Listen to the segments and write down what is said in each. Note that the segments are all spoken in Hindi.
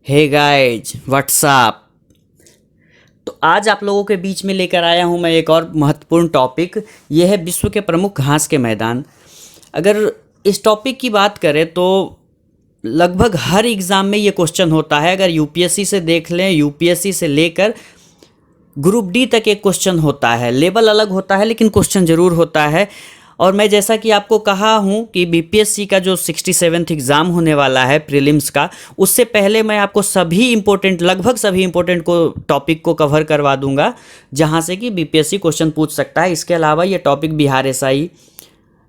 Hey guys what's up. तो आज आप लोगों के बीच में लेकर आया हूं मैं एक और महत्वपूर्ण टॉपिक। ये है विश्व के प्रमुख घास के मैदान। अगर इस टॉपिक की बात करें तो लगभग हर एग्ज़ाम में ये क्वेश्चन होता है। अगर यूपीएससी से देख लें, यूपीएससी से लेकर ग्रुप डी तक एक क्वेश्चन होता है। लेवल अलग होता है लेकिन क्वेश्चन ज़रूर होता है। और मैं जैसा कि आपको कहा हूं कि बीपीएससी का जो 67th एग्ज़ाम होने वाला है प्रीलिम्स का, उससे पहले मैं आपको लगभग सभी इंपॉर्टेंट टॉपिक को कवर करवा दूंगा जहां से कि बीपीएससी क्वेश्चन पूछ सकता है। इसके अलावा ये topic Bihar SI,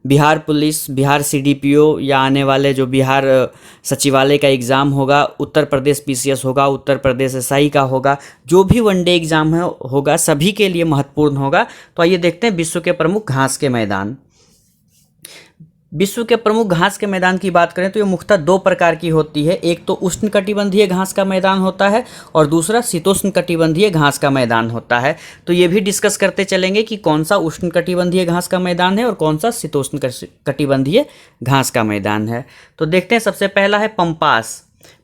Bihar police, Bihar CDPO या आने वाले जो बिहार सचिवालय का एग्ज़ाम होगा, उत्तर प्रदेश पीसीएस होगा, उत्तर प्रदेश एसआई का होगा, जो भी वनडे एग्ज़ाम होगा सभी के लिए महत्वपूर्ण होगा। तो आइए देखते हैं विश्व के प्रमुख घास के मैदान। विश्व के प्रमुख घास के मैदान की बात करें तो ये मुख्यतः दो प्रकार की होती है। एक तो उष्णकटिबंधीय घास का मैदान होता है और दूसरा शीतोष्णकटिबंधीय घास का मैदान होता है। तो ये भी डिस्कस करते चलेंगे कि कौन सा उष्णकटिबंधीय घास का मैदान है और कौन सा शीतोष्णकटिबंधीय घास का मैदान है। तो देखते हैं, सबसे पहला है पंपास।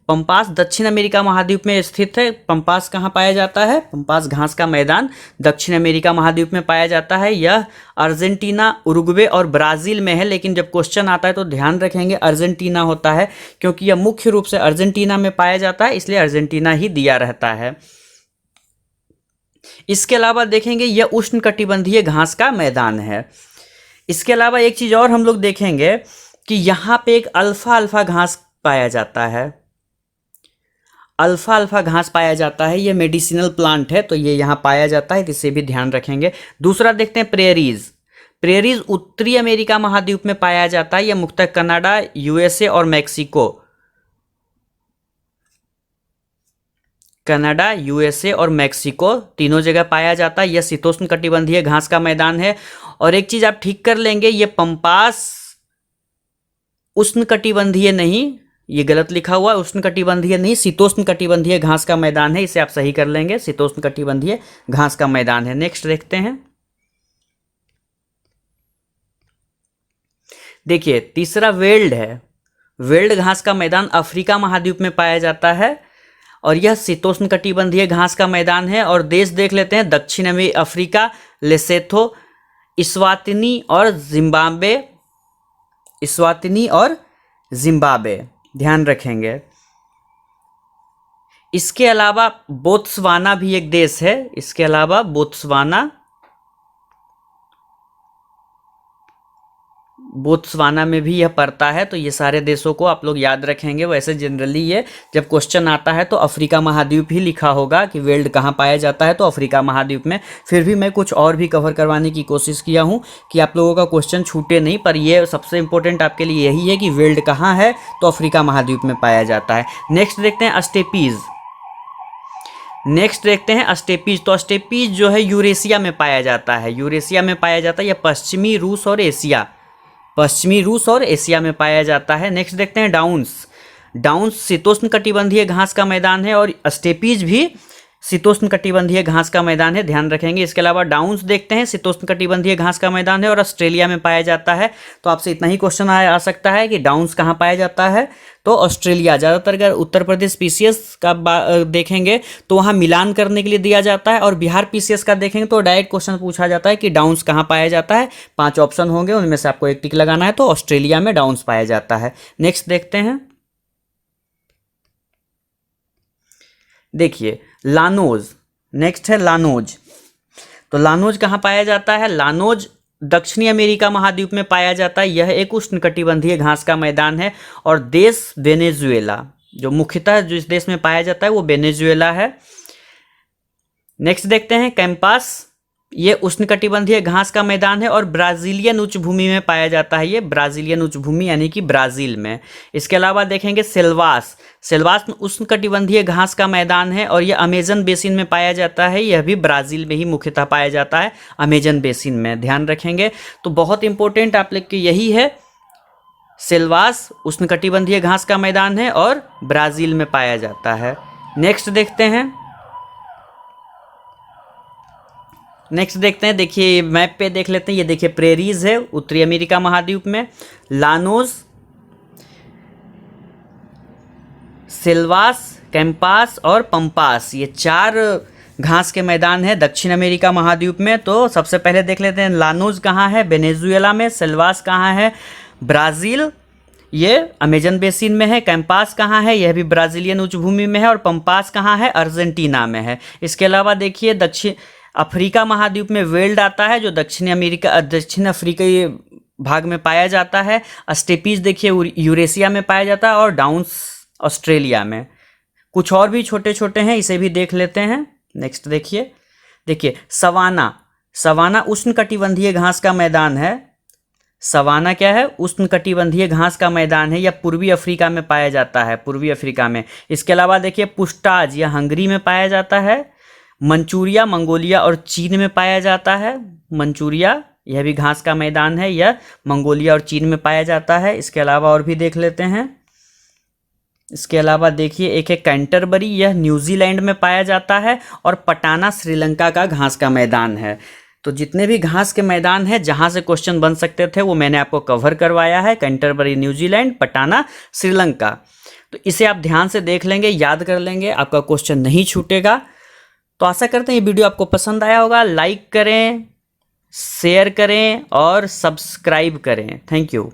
पंपास दक्षिण अमेरिका महाद्वीप में स्थित है। पंपास कहाँ पाया जाता है? पंपास घास का मैदान दक्षिण अमेरिका महाद्वीप में पाया जाता है। यह अर्जेंटीना, उरुग्वे और ब्राज़ील में है। लेकिन जब क्वेश्चन आता है तो ध्यान रखेंगे अर्जेंटीना होता है, क्योंकि यह मुख्य रूप से अर्जेंटीना में पाया जाता है, इसलिए अर्जेंटीना ही दिया रहता है। इसके अलावा देखेंगे यह उष्णकटिबंधीय घास का मैदान है। इसके अलावा एक चीज़ और हम लोग देखेंगे कि यहाँ पे एक अल्फा अल्फा घास पाया जाता है। अल्फा अल्फा घास पाया जाता है। ये मेडिसिनल प्लांट है तो ये यहाँ पाया जाता है, इसे भी ध्यान रखेंगे। दूसरा देखते हैं प्रेरीज। प्रेरीज उत्तरी अमेरिका महाद्वीप में पाया जाता है। यह मुख्यतः कनाडा, यूएसए और मैक्सिको, कनाडा, यूएसए और मैक्सिको तीनों जगह पाया जाता है। यह शीतोष्णकटिबंधीय घास का मैदान है। और एक चीज आप ठीक कर लेंगे, ये पंपास उष्णकटिबंधीय नहीं, ये गलत लिखा हुआ है, उष्णकटिबंधीय नहीं, शीतोष्णकटिबंधीय घास का मैदान है। इसे आप सही कर लेंगे, शीतोष्णकटिबंधीय घास का मैदान है। नेक्स्ट देखते हैं, देखिए तीसरा वेल्ड है। वेल्ड घास का मैदान अफ्रीका महाद्वीप में पाया जाता है और यह शीतोष्णकटिबंधीय घास का मैदान है। और देश देख लेते हैं, दक्षिण अफ्रीका, लेसोथो, इस्वातिनी और जिम्बाब्वे ध्यान रखेंगे। इसके अलावा बोत्सवाना भी एक देश है। इसके अलावा बोत्सवाना में भी यह पड़ता है। तो ये सारे देशों को आप लोग याद रखेंगे। वैसे जनरली ये जब क्वेश्चन आता है तो अफ्रीका महाद्वीप ही लिखा होगा कि वेल्ड कहाँ पाया जाता है, तो अफ्रीका महाद्वीप में। फिर भी मैं कुछ और भी कवर करवाने की कोशिश किया हूँ कि आप लोगों का क्वेश्चन छूटे नहीं, पर ये सबसे इंपॉर्टेंट आपके लिए यही है कि वेल्ड कहाँ है, तो अफ्रीका महाद्वीप में पाया जाता है। नेक्स्ट देखते हैं अस्टेपीज। तो अस्टेपीज जो है यूरेशिया में पाया जाता है। यह पश्चिमी रूस और एशिया में पाया जाता है। नेक्स्ट देखते हैं डाउन्स शीतोष्णकटिबंधीय घास का मैदान है और स्टेपीज भी शीतोष्णकटिबंधीय घास का मैदान है, ध्यान रखेंगे। इसके अलावा डाउन्स देखते हैं, शीतोष्णकटिबंधीय घास का मैदान है और ऑस्ट्रेलिया में पाया जाता है। तो आपसे इतना ही क्वेश्चन आ सकता है कि डाउन्स कहाँ पाया जाता है, तो ऑस्ट्रेलिया। ज़्यादातर अगर उत्तर प्रदेश पीसीएस का देखेंगे तो वहाँ मिलान करने के लिए दिया जाता है, और बिहार पीसीएस का देखेंगे तो डायरेक्ट क्वेश्चन पूछा जाता है कि डाउन्स कहाँ पाया जाता है। 5 ऑप्शन होंगे, उनमें से आपको एक टिक लगाना है, तो ऑस्ट्रेलिया में डाउन्स पाया जाता है। नेक्स्ट देखते हैं, देखिए लानोज। नेक्स्ट है लानोज। तो लानोज कहाँ पाया जाता है? लानोज दक्षिणी अमेरिका महाद्वीप में पाया जाता है। यह एक उष्णकटिबंधीय घास का मैदान है और देश वेनेजुएला, जो मुख्यतः जिस देश में पाया जाता है वो वेनेजुएला है। नेक्स्ट देखते हैं कैंपास। ये उष्णकटिबंधीय घास का मैदान है और ब्राजीलियन उच्च भूमि में पाया जाता है। ये ब्राजीलियन उच्च भूमि यानी कि ब्राज़ील में। इसके अलावा देखेंगे सेल्वास उष्णकटिबंधीय घास का मैदान है और यह अमेजन बेसिन में पाया जाता है। यह भी ब्राज़ील में ही मुख्यतः पाया जाता है, अमेजन बेसिन में, ध्यान रखेंगे। तो बहुत इंपॉर्टेंट आप लोग के यही है, सेल्वास उष्णकटिबंधीय घास का मैदान है और ब्राज़ील में पाया जाता है। नेक्स्ट देखते हैं, देखिए मैप पे देख लेते हैं। ये देखिए प्रेरीज है उत्तरी अमेरिका महाद्वीप में, लानोज सिल्वास, कैंपास और पंपास, ये 4 घास के मैदान है दक्षिण अमेरिका महाद्वीप में। तो सबसे पहले देख लेते हैं लानूज कहाँ है, वेनेजुएला में। सिल्वास कहाँ है, ब्राज़ील, ये अमेजन बेसिन में है। कैंपास कहाँ है, यह भी ब्राज़ीलियन उच्च भूमि में है। और पंपास कहाँ है, अर्जेंटीना में है। इसके अलावा देखिए दक्षिण अफ्रीका महाद्वीप में वेल्ड आता है, जो दक्षिण अफ्रीकी भाग में पाया जाता है। स्टेपीज देखिए यूरेशिया में पाया जाता है और डाउन्स ऑस्ट्रेलिया में। कुछ और भी छोटे छोटे हैं, इसे भी देख लेते हैं। नेक्स्ट देखिए सवाना उष्णकटिबंधीय घास का मैदान है। सवाना क्या है, उष्णकटिबंधीय घास का मैदान है। यह पूर्वी अफ्रीका में पाया जाता है, पूर्वी अफ्रीका में। इसके अलावा देखिए पुस्ताज, यह हंगरी में पाया जाता है। मंचूरिया मंगोलिया और चीन में पाया जाता है। मंचूरिया, यह भी घास का मैदान है, यह मंगोलिया और चीन में पाया जाता है। इसके अलावा और भी देख लेते हैं। इसके अलावा देखिए एक है कैंटरबरी, यह न्यूजीलैंड में पाया जाता है। और पटाना श्रीलंका का घास का मैदान है। तो जितने भी घास के मैदान हैं जहां से क्वेश्चन बन सकते थे वो मैंने आपको कवर करवाया है। कैंटरबरी न्यूजीलैंड, पटाना श्रीलंका। तो इसे आप ध्यान से देख लेंगे, याद कर लेंगे, आपका क्वेश्चन नहीं छूटेगा। तो आशा करते हैं ये वीडियो आपको पसंद आया होगा। लाइक करें, शेयर करें और सब्सक्राइब करें। Thank you.